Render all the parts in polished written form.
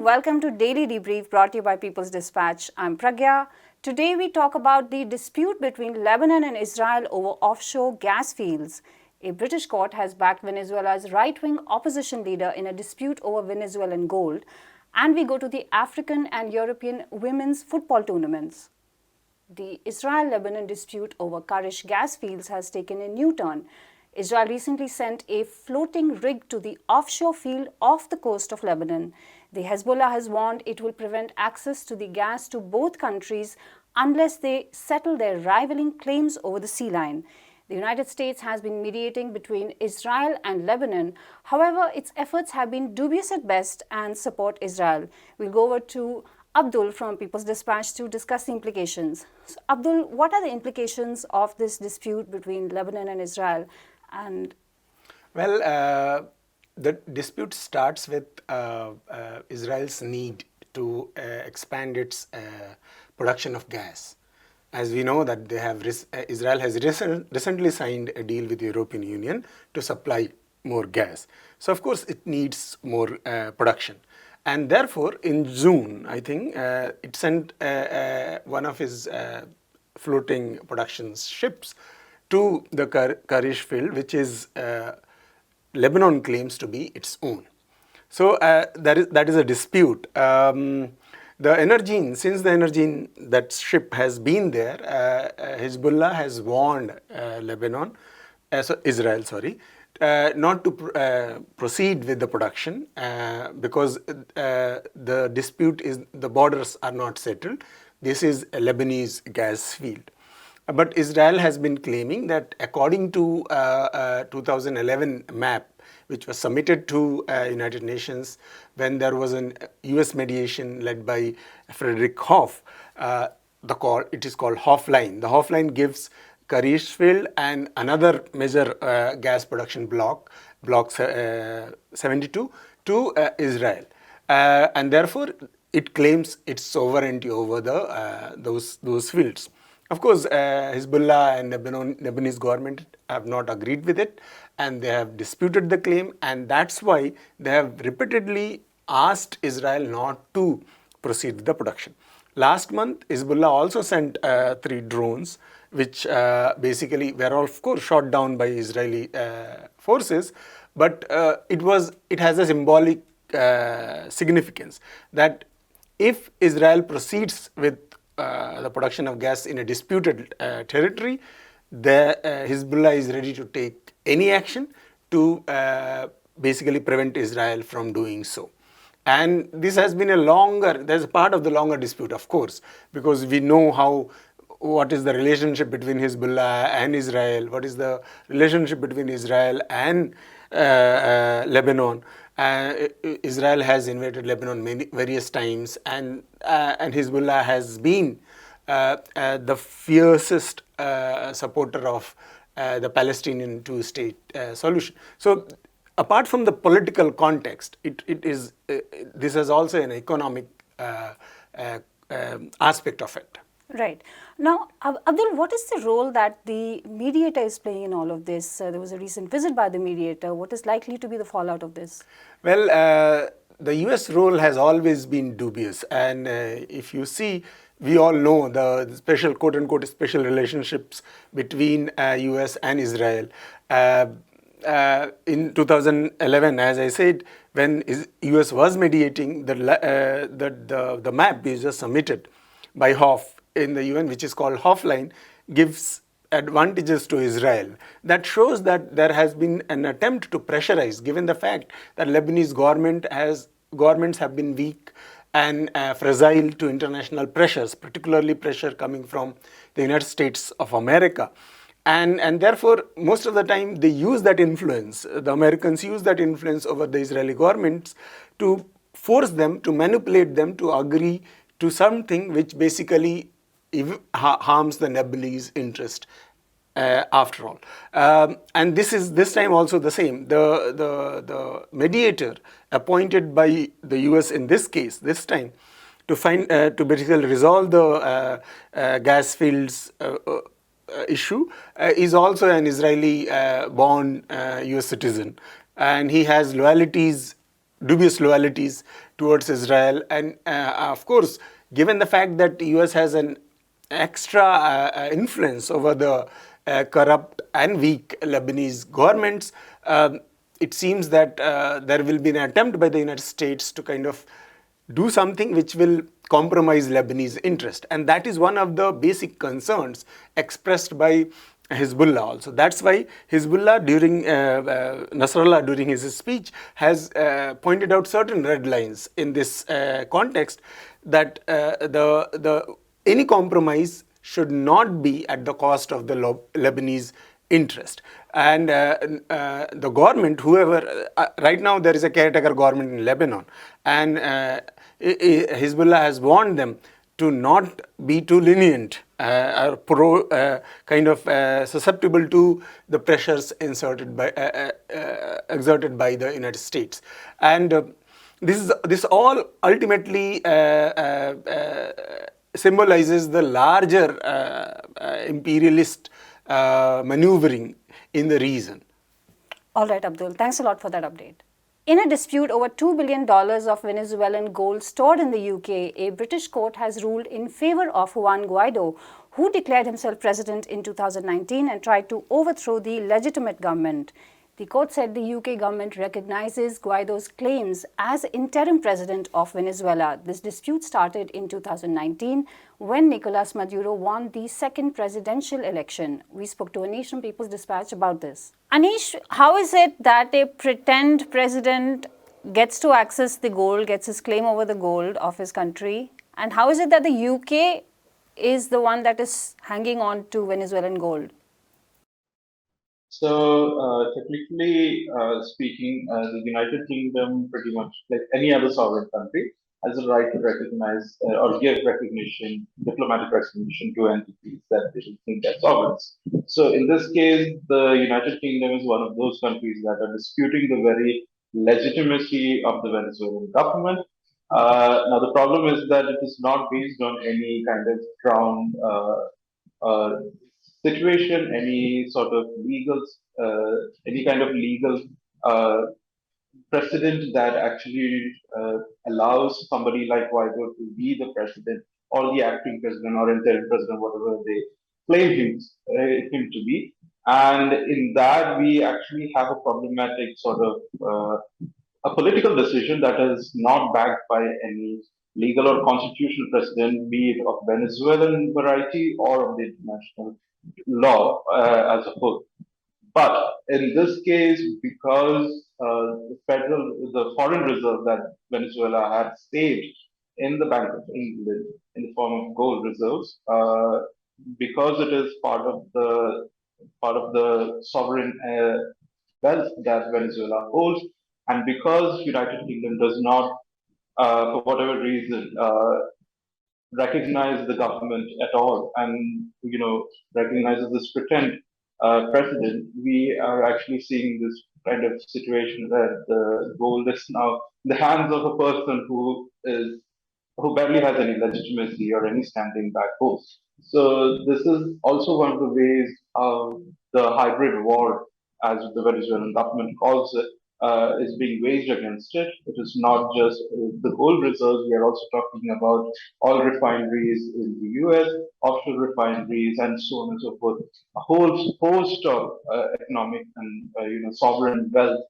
welcome to Daily Debrief brought to you by People's Dispatch. I'm Pragya. Today we talk about the dispute between Lebanon and Israel over offshore gas fields. A British court has backed Venezuela's right-wing opposition leader in a dispute over Venezuelan gold. And we go to the African and European women's football tournaments. The Israel-Lebanon dispute over Karish gas fields has taken a new turn. Israel recently sent a floating rig to the offshore field off the coast of Lebanon. The Hezbollah has warned it will prevent access to the gas to both countries unless they settle their rivaling claims over the sea line. The United States has been mediating between Israel and Lebanon. However, its efforts have been dubious at best and support Israel. We'll go over to Abdul from People's Dispatch to discuss the implications. So, Abdul, what are the implications of this dispute between Lebanon and Israel? Well, the dispute starts with Israel's need to expand its production of gas. As we know that Israel has recently signed a deal with the European Union to supply more gas. So, of course, it needs more production. And therefore, in June, I think, it sent one of its floating production ships to the Karish field, which is Lebanon claims to be its own. So that is a dispute. Since the energy that ship has been there, Hezbollah has warned Israel, not to proceed with the production because the dispute is the borders are not settled. This is a Lebanese gas field. But Israel has been claiming that according to 2011 map, which was submitted to United Nations when there was a US mediation led by Frederick Hoff, it is called Hoff Line. The Hoff Line gives Karish field and another major gas production block 72, to Israel. And therefore, it claims its sovereignty over those fields. Of course, Hezbollah and Lebanese government have not agreed with it, and they have disputed the claim, and that's why they have repeatedly asked Israel not to proceed with the production. Last month, Hezbollah also sent 3 drones, which basically were, of course, shot down by Israeli forces, but it has a symbolic significance that if Israel proceeds with the production of gas in a disputed territory, Hezbollah is ready to take any action to basically prevent Israel from doing so. And this has been there's a part of the longer dispute, of course, because we know what is the relationship between Hezbollah and Israel, what is the relationship between Israel and Lebanon. Israel has invaded Lebanon various times, and Hezbollah has been the fiercest supporter of the Palestinian two-state solution. So, apart from the political context, this is also an economic aspect of it. Right. Now, Abdul, what is the role that the mediator is playing in all of this? There was a recent visit by the mediator. What is likely to be the fallout of this? Well, the US role has always been dubious. And if you see, we all know the special, quote-unquote, special relationships between US and Israel. In 2011, as I said, when US was mediating, the map is just submitted by Hoff in the UN, which is called Hoff Line, gives advantages to Israel. That shows that there has been an attempt to pressurize, given the fact that Lebanese governments have been weak and fragile to international pressures, particularly pressure coming from the United States of America. And therefore, most of the time, they use that influence. The Americans use that influence over the Israeli governments to force them, to manipulate them to agree to something which basically harms the Lebanese interest after all. And this time also the same. The mediator appointed by the US in this case, this time, to basically resolve the gas fields issue is also an Israeli born US citizen, and he has loyalties dubious loyalties towards Israel. And of course, given the fact that US has an extra influence over the corrupt and weak Lebanese governments, it seems that there will be an attempt by the United States to kind of do something which will compromise Lebanese interest. And that is one of the basic concerns expressed by Hezbollah also. That's why Hezbollah during Nasrallah during his speech has pointed out certain red lines in this context, that any compromise should not be at the cost of the Lebanese interest. And the government, whoever, right now there is a caretaker government in Lebanon, and Hezbollah has warned them to not be too lenient or susceptible to the pressures exerted by the United States. And this all ultimately symbolizes the larger imperialist maneuvering in the region. All right, Abdul. Thanks a lot for that update. In a dispute over $2 billion of Venezuelan gold stored in the UK, a British court has ruled in favor of Juan Guaido, who declared himself president in 2019 and tried to overthrow the legitimate government. The court said the UK government recognizes Guaido's claims as interim president of Venezuela. This dispute started in 2019 when Nicolas Maduro won the second presidential election. We spoke to Anish from People's Dispatch about this. Anish, how is it that a pretend president gets to access the gold, gets his claim over the gold of his country? And how is it that the UK is the one that is hanging on to Venezuelan gold? So, technically speaking, the United Kingdom, pretty much like any other sovereign country, has a right to recognize or give recognition, diplomatic recognition to entities that they think are sovereigns. So, in this case, the United Kingdom is one of those countries that are disputing the very legitimacy of the Venezuelan government. Now, the problem is that it is not based on any kind of ground uh, situation, any sort of legal, any kind of legal uh, precedent that actually allows somebody like Guaido to be the president or the acting president or interim president, whatever they claim him to be. And in that, we actually have a problematic sort of a political decision that is not backed by any legal or constitutional precedent, be it of Venezuelan variety or of the international law as a whole. But in this case, because the foreign reserve that Venezuela had saved in the Bank of England in the form of gold reserves, because it is part of the sovereign wealth that Venezuela holds, and because United Kingdom does not, for whatever reason, recognize the government at all, and recognizes this pretend president, we are actually seeing this kind of situation where the gold is now in the hands of a person who barely has any legitimacy or any standing back home. So this is also one of the ways of the hybrid war, as the Venezuelan government calls it, is being waged against it. It is not just the gold reserves. We are also talking about oil refineries in the US, offshore refineries, and so on and so forth. A whole host of economic and sovereign wealth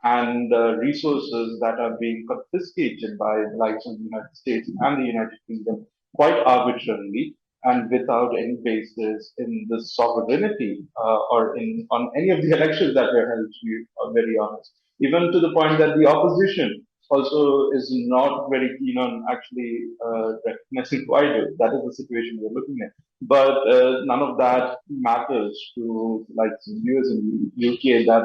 and resources that are being confiscated by the likes of the United States and the United Kingdom quite arbitrarily and without any basis in the sovereignty or in on any of the elections that were held, to be very honest. Even to the point that the opposition also is not very keen on actually recognizing Guaido. That is the situation we're looking at. But none of that matters to like the US and UK that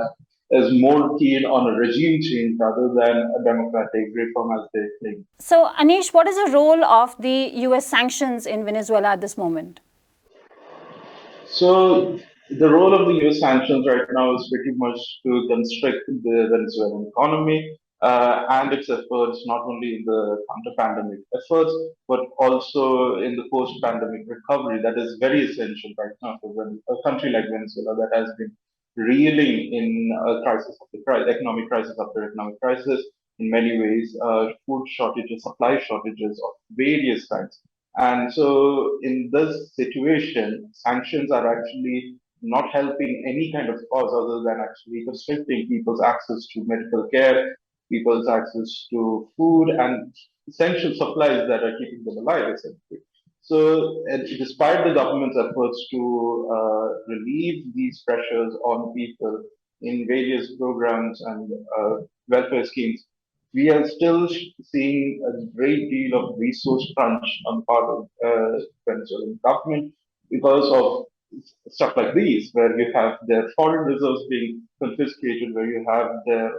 is more keen on a regime change rather than a democratic reform as they think. So, Anish, what is the role of the US sanctions in Venezuela at this moment? So the role of the US sanctions right now is pretty much to constrict the Venezuelan economy and its efforts, not only in the counter-pandemic efforts, but also in the post-pandemic recovery that is very essential right now for a country like Venezuela that has been reeling in a crisis of the economic crisis after economic crisis. in many ways, food shortages, supply shortages of various kinds. And so, in this situation, sanctions are actually not helping any kind of cause other than actually restricting people's access to medical care, people's access to food, and essential supplies that are keeping them alive, essentially. So, despite the government's efforts to relieve these pressures on people in various programs and welfare schemes, we are still seeing a great deal of resource crunch on the part of Venezuelan government because of stuff like these, where you have their foreign reserves being confiscated, where you have their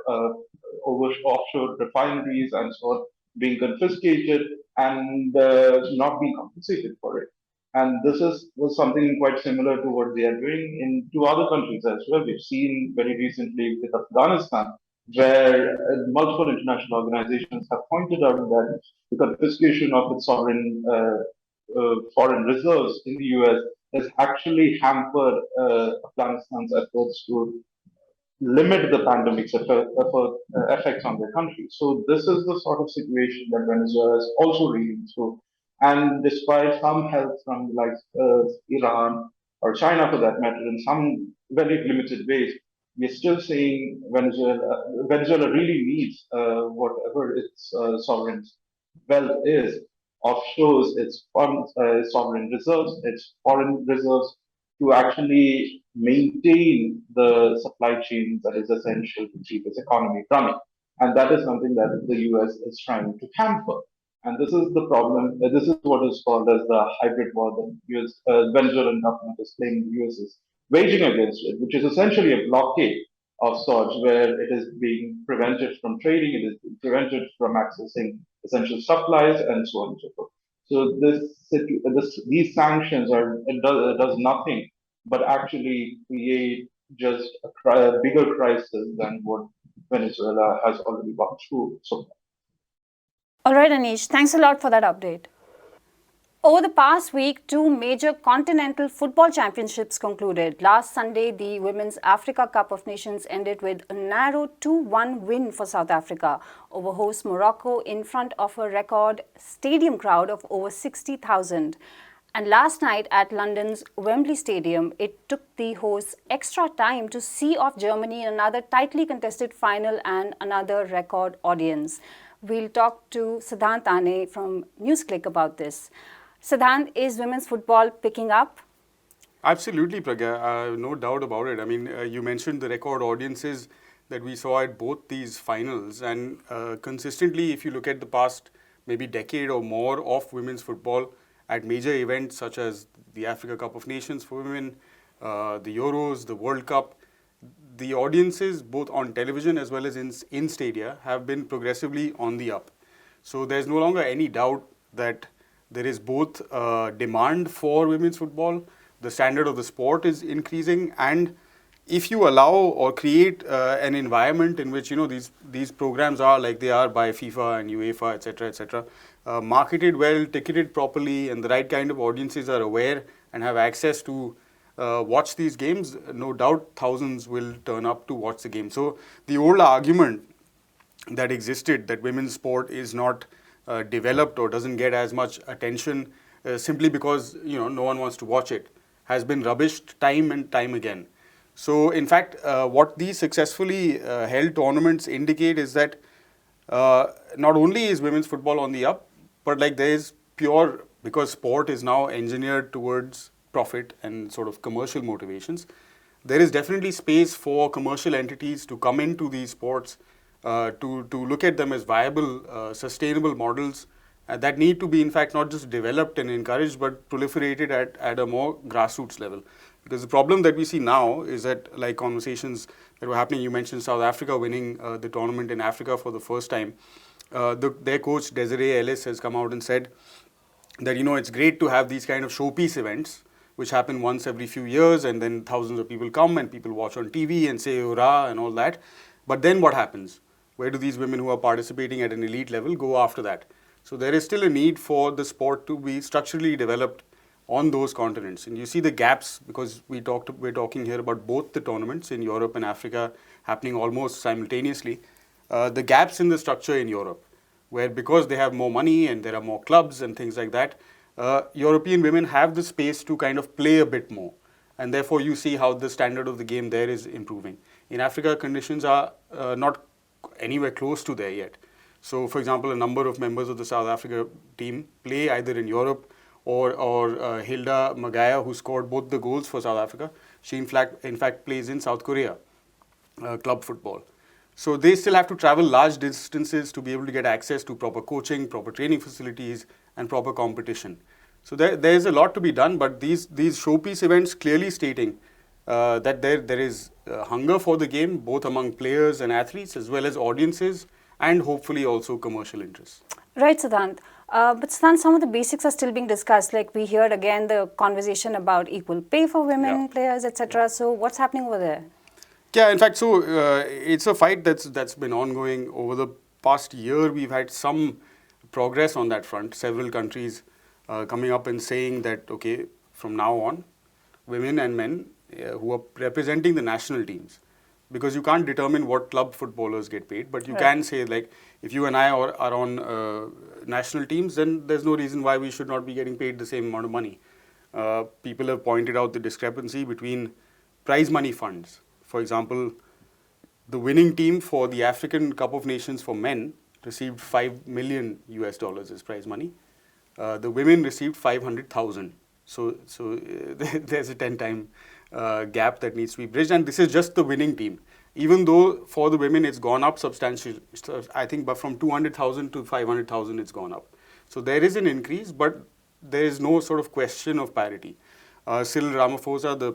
offshore refineries and so on being confiscated and not being compensated for it. And this was something quite similar to what they are doing in two other countries as well. We've seen very recently with Afghanistan, where multiple international organizations have pointed out that the confiscation of its foreign reserves in the US has actually hampered Afghanistan's efforts to limit the pandemic's effects on their country. So this is the sort of situation that Venezuela is also reading through. And despite some help from like Iran or China for that matter, in some very limited ways, we're still seeing Venezuela really needs whatever its sovereign wealth is, offshores its sovereign reserves, its foreign reserves, to actually maintain the supply chain that is essential to keep its economy running. And that is something that the US is trying to hamper. And this is the problem. This is what is called as the hybrid war that US, Venezuelan government is claiming the US is waging against it, which is essentially a blockade of sorts, where it is being prevented from trading, it is being prevented from accessing essential supplies, and so on and so forth. So these sanctions does nothing but actually create just a bigger crisis than what Venezuela has already gone through so far. All right, Anish, thanks a lot for that update. Over the past week, two major continental football championships concluded. Last Sunday, the Women's Africa Cup of Nations ended with a narrow 2-1 win for South Africa over host Morocco in front of a record stadium crowd of over 60,000. And last night at London's Wembley Stadium, it took the hosts extra time to see off Germany in another tightly contested final and another record audience. We'll talk to Siddhant Ane from NewsClick about this. Siddhant, is women's football picking up? Absolutely, Pragya. No doubt about it. I mean, you mentioned the record audiences that we saw at both these finals. And consistently, if you look at the past maybe decade or more of women's football at major events such as the Africa Cup of Nations for women, the Euros, the World Cup, the audiences both on television as well as in stadia have been progressively on the up. So there's no longer any doubt that there is both demand for women's football, the standard of the sport is increasing, and if you allow or create an environment in which these programs are like they are by FIFA and UEFA, etc., marketed well, ticketed properly, and the right kind of audiences are aware and have access to watch these games, no doubt thousands will turn up to watch the game. So the old argument that existed that women's sport is not developed or doesn't get as much attention simply because no one wants to watch it has been rubbished time and time again. So in fact, what these successfully held tournaments indicate is that not only is women's football on the up, but like there is pure, because sport is now engineered towards profit and sort of commercial motivations, there is definitely space for commercial entities to come into these sports, to look at them as viable, sustainable models that need to be in fact not just developed and encouraged but proliferated at a more grassroots level. Because the problem that we see now is that, like conversations that were happening, you mentioned South Africa winning the tournament in Africa for the first time. Their coach Desiree Ellis has come out and said that it's great to have these kind of showpiece events which happen once every few years, and then thousands of people come and people watch on TV and say hurrah and all that. But then what happens? Where do these women who are participating at an elite level go after that? So there is still a need for the sport to be structurally developed on those continents. And you see the gaps, because we're talking here about both the tournaments in Europe and Africa happening almost simultaneously. the gaps in the structure in Europe, where because they have more money and there are more clubs and things like that, European women have the space to kind of play a bit more. And therefore, you see how the standard of the game there is improving. In Africa, conditions are not anywhere close to there yet. So, for example, a number of members of the South Africa team play either in Europe or Hilda Magaya, who scored both the goals for South Africa. She, in fact plays in South Korea, club football. So they still have to travel large distances to be able to get access to proper coaching, proper training facilities, and proper competition. So there is a lot to be done, but these showpiece events clearly stating that there is hunger for the game, both among players and athletes, as well as audiences, and hopefully also commercial interests. Right, Siddhant. But Siddhant, some of the basics are still being discussed. Like we heard again the conversation about equal pay for women players, etc. So what's happening over there? Yeah, in fact, so it's a fight that's been ongoing over the past year. We've had some progress on that front. Several countries coming up and saying that, okay, from now on, women and men who are representing the national teams, because you can't determine what club footballers get paid, but you can say, like, if you and I are on national teams, then there's no reason why we should not be getting paid the same amount of money. People have pointed out the discrepancy between prize money funds. For example, the winning team for the African Cup of Nations for men received $5 million as prize money. The women received 500,000. So there's a 10-time gap that needs to be bridged, and this is just the winning team. Even though for the women it's gone up substantially, I think, but from 200,000 to 500,000 it's gone up. So there is an increase, but there is no sort of question of parity. Cyril Ramaphosa, the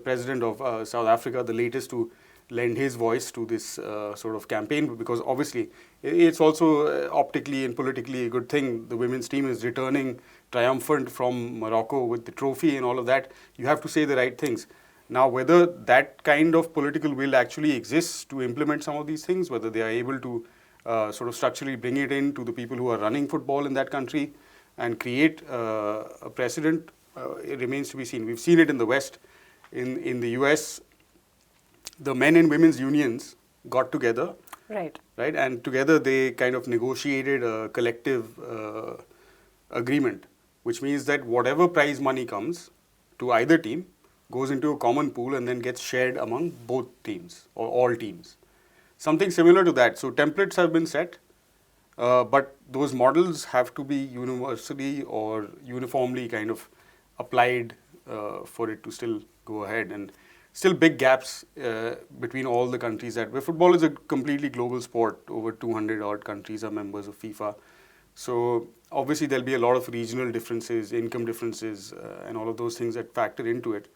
president of South Africa, the latest to lend his voice to this sort of campaign, because obviously it's also optically and politically a good thing. The women's team is returning triumphant from Morocco with the trophy and all of that. You have to say the right things. Now, whether that kind of political will actually exists to implement some of these things, whether they are able to sort of structurally bring it in to the people who are running football in that country and create a precedent, it remains to be seen. We've seen it in the West. In the US, the men and women's unions got together, right, and together they kind of negotiated a collective agreement, which means that whatever prize money comes to either team goes into a common pool and then gets shared among both teams or all teams. Something similar to that. So templates have been set, but those models have to be universally or uniformly kind of applied for it to still go ahead. And still big gaps between all the countries where football is a completely global sport. Over 200 odd countries are members of FIFA. So obviously there'll be a lot of regional differences, income differences, and all of those things that factor into it.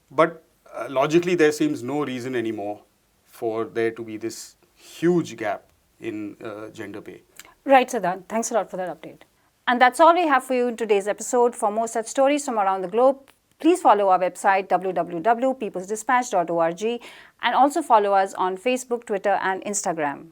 But logically, there seems no reason anymore for there to be this huge gap in gender pay. Right, Siddhant. Thanks a lot for that update. And that's all we have for you in today's episode. For more such stories from around the globe, please follow our website www.peoplesdispatch.org and also follow us on Facebook, Twitter, and Instagram.